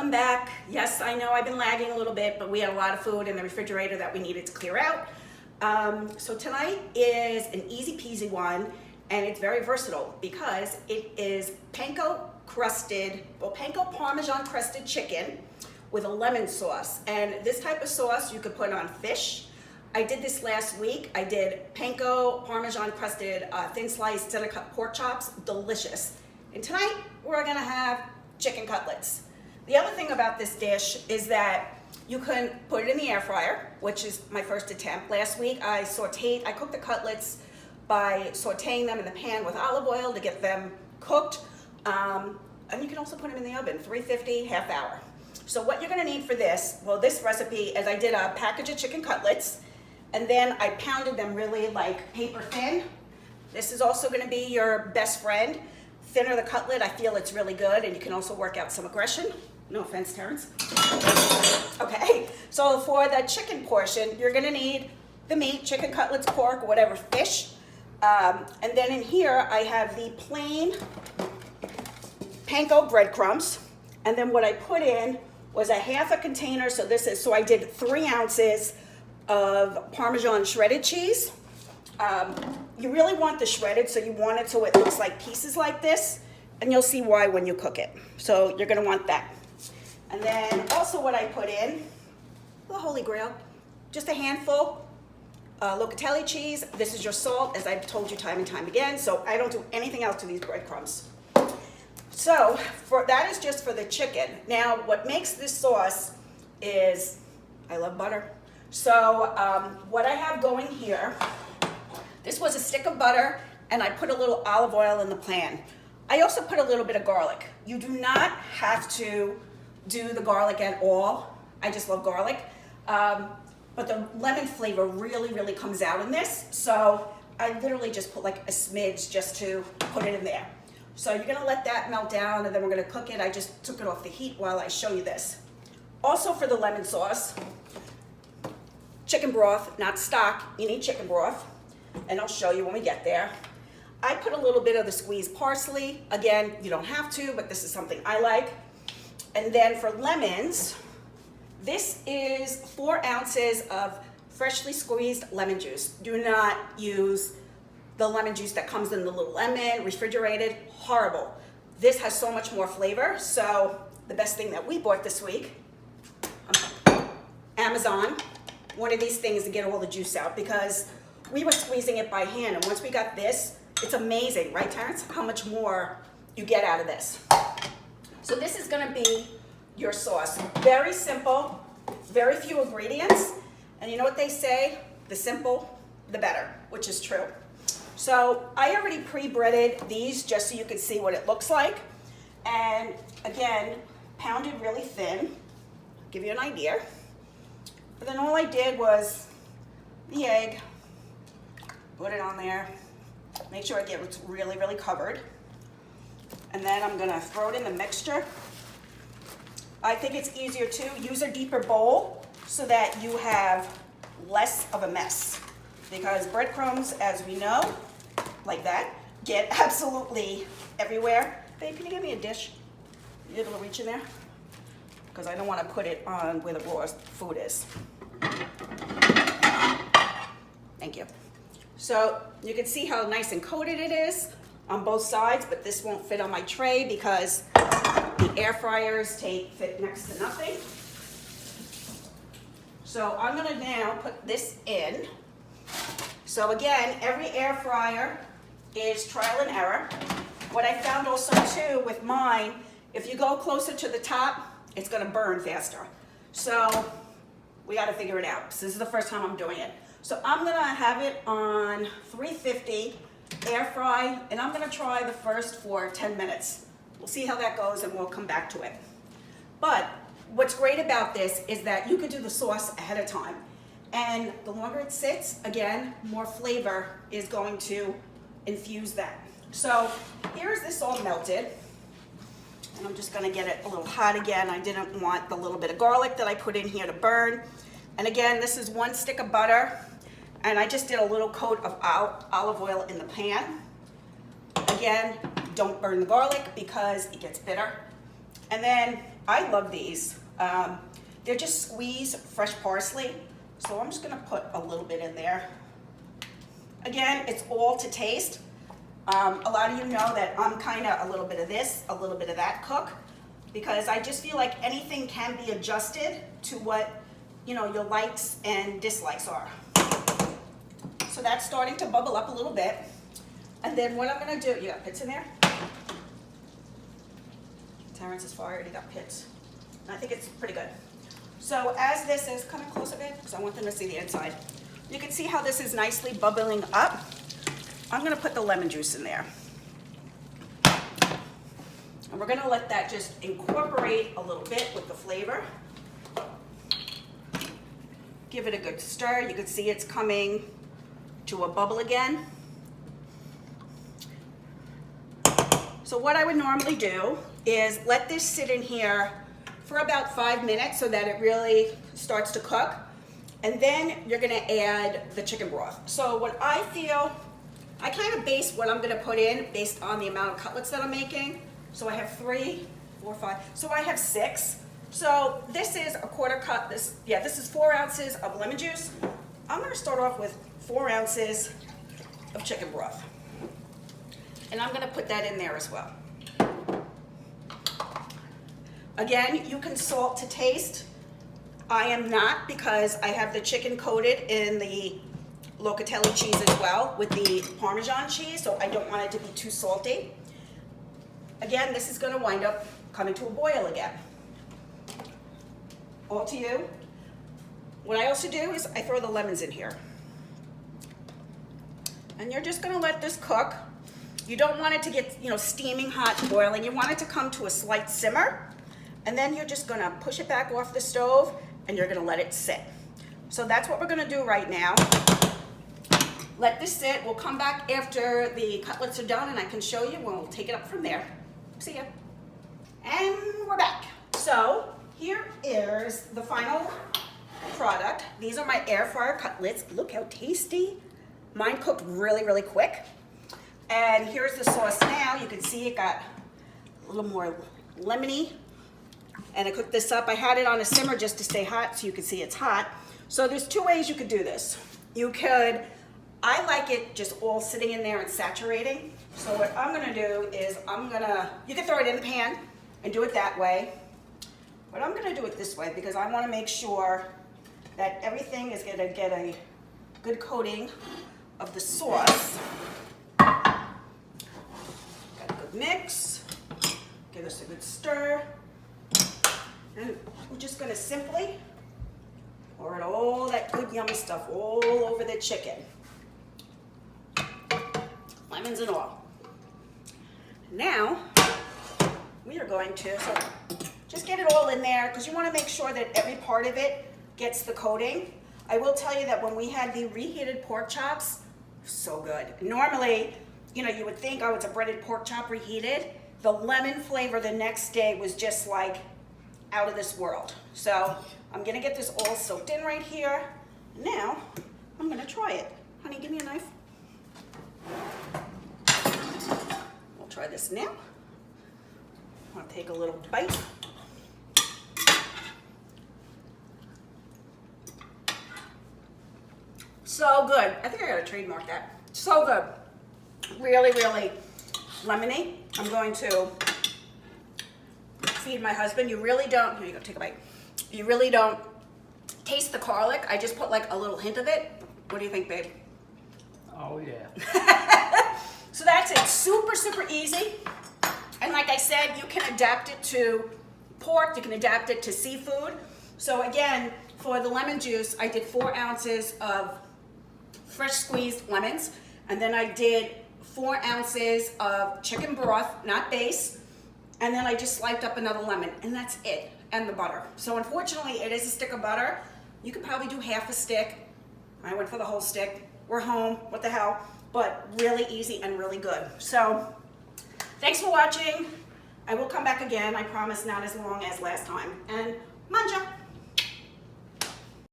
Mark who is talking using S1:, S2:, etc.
S1: Welcome back. Yes, I know I've been lagging a little bit, but we had a lot of food in the refrigerator that we needed to clear out. So tonight is an easy peasy one, and it's very versatile because it is Panko Parmesan crusted chicken with a lemon sauce. And this type of sauce you could put on fish. I did this last week. I did Panko Parmesan crusted thin sliced center cut pork chops, delicious. And tonight we're gonna have chicken cutlets. The other thing about this dish is that you can put it in the air fryer, which is my first attempt. Last week I cooked the cutlets by sauteing them in the pan with olive oil to get them cooked. And you can also put them in the oven, 350, half hour. So what you're gonna need for this, well, this recipe is I did a package of chicken cutlets, and then I pounded them really like paper thin. This is also gonna be your best friend. Thinner the cutlet, I feel it's really good, and you can also work out some aggression. No offense, Terrence. Okay, so for the chicken portion, you're gonna need the meat, chicken cutlets, pork, whatever, fish. And then in here, I have the plain Panko breadcrumbs. And then what I put in was a half a container, so I did 3 ounces of Parmesan shredded cheese. You really want the shredded, so you want it so it looks like pieces like this, and you'll see why when you cook it. So you're gonna want that. And then also what I put in, the holy grail, just a handful, locatelli cheese. This is your salt, as I've told you time and time again, so I don't do anything else to these breadcrumbs. So that is just for the chicken. Now what makes this sauce is, I love butter. So what I have going here, this was a stick of butter, and I put a little olive oil in the pan. I also put a little bit of garlic. You do not have to do the garlic at all. I just love garlic. But the lemon flavor really, really comes out in this. So I literally just put like a smidge just to put it in there. So you're gonna let that melt down, and then we're gonna cook it. I just took it off the heat while I show you this. Also for the lemon sauce, chicken broth, not stock, you need chicken broth. And I'll show you when we get there. I put a little bit of the squeezed parsley. Again, you don't have to, but this is something I like. And then for lemons, this is 4 ounces of freshly squeezed lemon juice. Do not use the lemon juice that comes in the little lemon, refrigerated, horrible. This has so much more flavor. So the best thing that we bought this week, Amazon, one of these things to get all the juice out, because we were squeezing it by hand, and once we got this, it's amazing, right, Terrence? How much more you get out of this. So this is gonna be your sauce. Very simple, very few ingredients, and you know what they say? The simple, the better, which is true. So I already pre-breaded these just so you can see what it looks like. And again, pounded really thin, give you an idea. But then all I did was the egg, put it on there, make sure it gets really, really covered. And then I'm gonna throw it in the mixture. I think it's easier to use a deeper bowl so that you have less of a mess. Because breadcrumbs, as we know, like that, get absolutely everywhere. Babe, can you give me a dish? You able to reach in there? Because I don't want to put it on where the raw food is. Thank you. So you can see how nice and coated it is on both sides, but this won't fit on my tray because the air fryers fit next to nothing. So I'm gonna now put this in. So again, every air fryer is trial and error. What I found also too with mine, if you go closer to the top, it's gonna burn faster. So we gotta figure it out. So this is the first time I'm doing it. So I'm gonna have it on 350 air fry, and I'm gonna try the first for 10 minutes. We'll see how that goes, and we'll come back to it. But what's great about this is that you could do the sauce ahead of time. And the longer it sits, again, more flavor is going to infuse that. So here's this all melted. And I'm just gonna get it a little hot again. I didn't want the little bit of garlic that I put in here to burn. And again, this is 1 stick of butter. And I just did a little coat of olive oil in the pan. Again, don't burn the garlic because it gets bitter. And then I love these. They're just squeezed fresh parsley. So I'm just gonna put a little bit in there. Again, it's all to taste. A lot of you know that I'm kind of a little bit of this, a little bit of that cook, because I just feel like anything can be adjusted to what, you know, your likes and dislikes are. So that's starting to bubble up a little bit. And then what I'm gonna do, you got pits in there? Terrence is far, already got pits. I think it's pretty good. So as this is, come in close a bit, because I want them to see the inside. You can see how this is nicely bubbling up. I'm gonna put the lemon juice in there. And we're gonna let that just incorporate a little bit with the flavor. Give it a good stir. You can see it's coming to a bubble again. So what I would normally do is let this sit in here for about 5 minutes so that it really starts to cook. And then you're gonna add the chicken broth. So what I feel, I kind of base what I'm gonna put in based on the amount of cutlets that I'm making. So I have 3, 4, 5, so I have 6. So this is a quarter cup, this is 4 ounces of lemon juice. I'm gonna start off with 4 ounces of chicken broth. And I'm gonna put that in there as well. Again, you can salt to taste. I am not, because I have the chicken coated in the locatelli cheese as well with the Parmesan cheese, so I don't want it to be too salty. Again, this is gonna wind up coming to a boil again. All to you. What I also do is I throw the lemons in here. And you're just gonna let this cook. You don't want it to get, you know, steaming hot, boiling. You want it to come to a slight simmer. And then you're just gonna push it back off the stove and you're gonna let it sit. So that's what we're gonna do right now. Let this sit. We'll come back after the cutlets are done and I can show you. We'll take it up from there. See ya. And we're back. So here is the final product. These are my air fryer cutlets. Look how tasty. Mine cooked really, really quick. And here's the sauce now. You can see it got a little more lemony. And I cooked this up. I had it on a simmer just to stay hot so you can see it's hot. So there's 2 ways you could do this. You could, I like it just all sitting in there and saturating. So what I'm gonna do is you can throw it in the pan and do it that way. But I'm gonna do it this way because I wanna make sure that everything is gonna get a good coating of the sauce. Got a good mix. Give us a good stir. And we're just gonna simply pour it all that good yummy stuff all over the chicken. Lemons and all. Now, we are going to, so just get it all in there because you want to make sure that every part of it gets the coating. I will tell you that when we had the reheated pork chops, so good. Normally, you know, you would think, oh, it's a breaded pork chop reheated. The lemon flavor the next day was just like out of this world. So I'm gonna get this all soaked in right here. Now, I'm gonna try it. Honey, give me a knife. We'll try this now. I'll take a little bite. So good. I think I gotta trademark that. So good. Really, really lemony. I'm going to feed my husband. You really don't, here you go, take a bite. You really don't taste the garlic. I just put like a little hint of it. What do you think, babe?
S2: Oh yeah.
S1: So that's it. Super, super easy. And like I said, you can adapt it to pork. You can adapt it to seafood. So again, for the lemon juice, I did 4 ounces of fresh squeezed lemons. And then I did 4 ounces of chicken broth, not base. And then I just sliced up another lemon, and that's it, and the butter. So unfortunately, it is a stick of butter. You could probably do half a stick. I went for the whole stick. We're home, what the hell? But really easy and really good. So thanks for watching. I will come back again. I promise not as long as last time. And manja.